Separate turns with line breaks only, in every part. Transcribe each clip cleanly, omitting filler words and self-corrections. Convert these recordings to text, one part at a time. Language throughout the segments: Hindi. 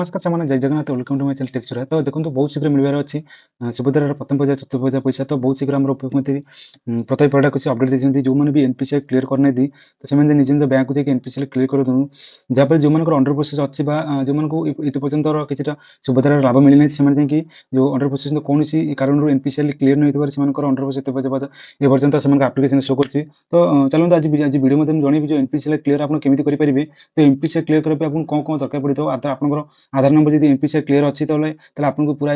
नमस्कार सामान्य जय Jagannath welcome to my channel texture है। तो देखो बहुत शीघ्र मिलबार अच्छी सुभद्रार प्रथम पर्याय चतुर्थ पर्याय पैसा तो बहुत शीघ्र उपमुख्यमंत्री प्रत्यय परिडा कुछ अपडेट देते जो मैंने भी एनपीसीआई क्लियर करना दी तो से निज निज बैंक को जाकर एनपीसीआई क्लियर कर दूँ जहाँपर जो अंडर प्रोसेस अच्छी जो ये पर्यंत किसी सुभद्रार लाभ मिलना से जो अंडर प्रोसेस कौन कारण एनपीसीआई क्लियर नहीं होकर अंडर प्रोसेस ये पर्यंत से आप्लिकेशन शो कर तो चलते आज वीडियो मध्य जनइबी जो एनपीसीआई क्लियर आप केमी करेंगे तो एनपीसीआई क्लियर करने आपको कौन कौन दरकार पड़ता है आपंकर आधार नंबर जब एनपीसीआई क्लियर अच्छी आपको पूरा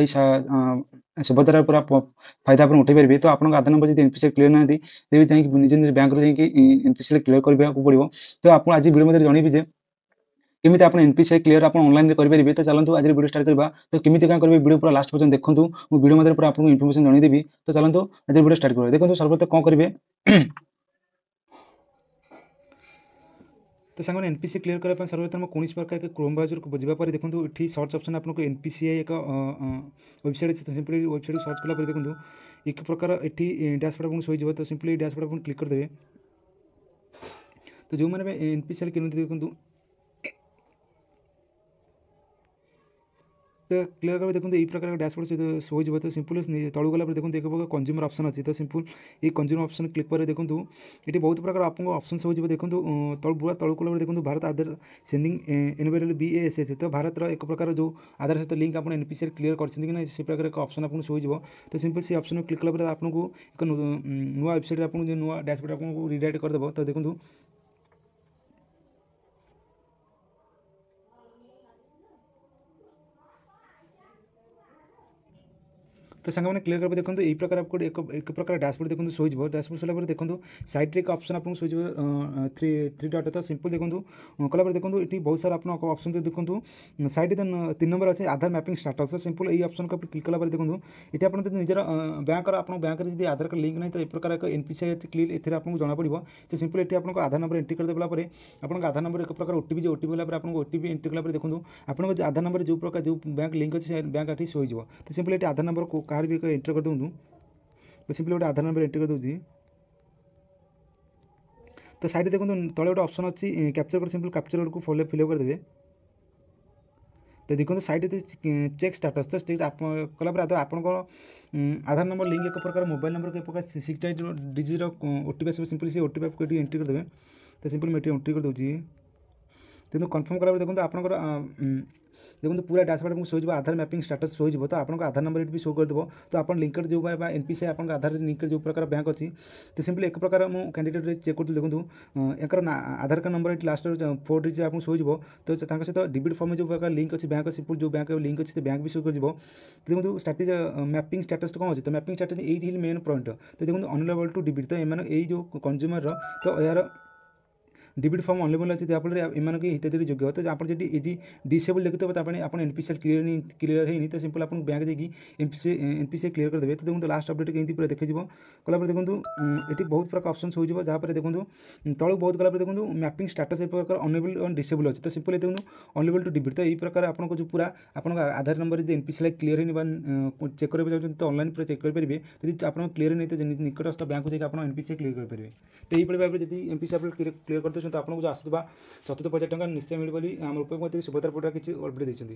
सुभद्रार पूरा फायदा आप उठे पारे तो आपको आधार नंबर जब एनपीसीआई क्लियर ना तेज निज निज बैंक एनपीसीआई क्लियर करने पड़ो तो आप आज वीडियो मध्य जनइबी जे केमी आप एनपीसीआई क्लियर आप ऑनलाइन करेंगे तो चलते आज वीडियो स्टार्ट करवा तो केमी क्या करेंगे वीडियो पूरा लास्ट पर्यटन देखूँ मुझे वीडियो मध्य पूरा आपको इनफर्मेशन जनईदेवी तो चलते आज वीडियो स्टार्ट करवा देखो सर्वप्रथम कौन करेंगे तो सांग एनपीसी क्लियर करने सर्वप्रथम कौन प्रकार के क्रोम ब्राउजर को जावापर देखो ये सर्च ऑप्शन आपको एनपीसीआई एक वेबसाइट अच्छे तो सिंपली वेबसाइट सर्च कला देखो एक प्रकार ये डैशबोर्ड आपको शो तो सिंपली डैशबोर्ड आप क्लिक करदे तो जो मैंने एनपीसीआई किनते देखो तो क्लियर कर देखो ये प्रकार डैशबोर्ड शो हो तो सिंपल तलू गला देखो एक प्रकार कंज्यूमर ऑप्शन अच्छी तो सिंपल ये कंज्यूमर ऑप्शन क्लिक कर देखो ये बहुत प्रकार आपको ऑप्शन शो हो देखो पूरा तलू गला देखो भारत आधार सेंडिंग एनवायरल BASS तो भारत एक प्रकार जो आधार सहित लिंक आप एनपीसीआई क्लियर कर से प्रकार एक ऑप्शन आपको शो हो तो सिंपल से ऑप्शन क्लिक कला आपको एक नुआ वेबसाइट आपको नुआ डैशबोर्ड आपको रिडायरेक्ट करदेव तो देखो तो सांग मैंने क्लियर कर देखो यही प्रकार आपको एक प्रकार डैशबोर्ड देखो शो हो डैशबोर्ड सरला देखो साइड एक ऑप्शन आपको शो हो थ्री डॉट तो सिंपल देखो कला देखो ये बहुत सारा आप ऑप्शन देखो साइड 3 नंबर अच्छे आधार मैपिंग स्टाटस तो सिंपल ये ऑप्शन को क्लिक कला देखो ये आप निजर बैंक बैंक जब आधार कार्ड लिंक नहीं तो ये प्रकार एक एनपीसीआई क्लियर ये आपको जना पड़ो तो सिंपल ये आपको आधार नंबर एंट्री करदेला आप आधार नंबर एक प्रकार ओटीपी जो ओटीपी गला आपको ओटीपी एंट्री कला देखो आपको आधार नंबर जो प्रकार जो बैंक लिंक अच्छे बैंक आठ शो हो तो सिंपल ये आधार नंबर कहाँ भी एंटर कर दूँ तो सिंपली गोटे आधार नंबर एंटर कर दूँ तो साइड देखो तले गोटे ऑप्शन अच्छी capture code simple capture code को फिलअप करदे तो देखो साइड चेक स्टाटस तो कलापर आपंकर आधार नंबर लिंक एक प्रकार मोबाइल नंबर को एक प्रकार 6 डिजिट ओटीपी आस सिंपल से ओटीपी आपको एंट्री करदे तो सिंपल मुझे एंट्री कर दूँ देखो कन्फर्म कला देखो आपंकर देखो पूरा डैशबोर्ड आपको शो हो आधार मैपिंग स्टाटस शो हो तो आपको आधार नंबर भी शो करदेव तो आप लिंक जो एनपीसीआई आप आधार लिंक जो प्रकार बैंक अच्छी तो सिंपल एक प्रकार मुझे कैंडिडेट चेक कर देखो एक आधार कार्ड नंबर लास्ट 4 डिजिट आपको शो हो तो सहित डिबिट फॉर्म जो प्रकार लिंक अच्छी बैंक सिंपल जो बैंक लिंक अच्छी बैंक भी शो कर देखो स्टार्टिंग मैपिंग स्टाटस कौन अच्छी तो मैपिंग स्टाटस ये मेन पॉइंट तो देखो अनलेबल टू डिबिट तो ये जो कंज्यूमर तो यार डिबिट फॉर्म अनलेबल अच्छी जहाँफल एम हिताधिकारी योग्य तो आप डिसेबल देखते हो तो आप एनपीसीआई क्लियर है तो सिंपल आप बैंक देखिए एनपीसीआई क्लियर करदे तो देखो लास्ट अपडेट कहीं पूरा देखिए कला देखो ये बहुत प्रकार ऑप्शन हो जहाँपर देखो तलू बहुत गला देखो मैपिंग स्टाटस एक प्रकार अनलेबल और डिसेबल अच्छे तो सिंपल देखो अनलेबल टू डिबिट तो यही प्रकार आपको जो पूरा आप आधार नंबर जो एनपीसीआई क्लियर है चेक करेंगे चाहते तो ऑनलाइन पूरा चेक करेंगे तो आप क्लियर नहीं तो निकटस्थ बैंक को जाकर एनपीसीआई क्लियर करेंगे तो यही भाव में जब एनपीसीआई क्लियर करते तो आपको जो आसुवा 74,000 टଙ୍କା निश्चय मिल आम रूपये सुभद्रा परिडा किसी अपडेट देते।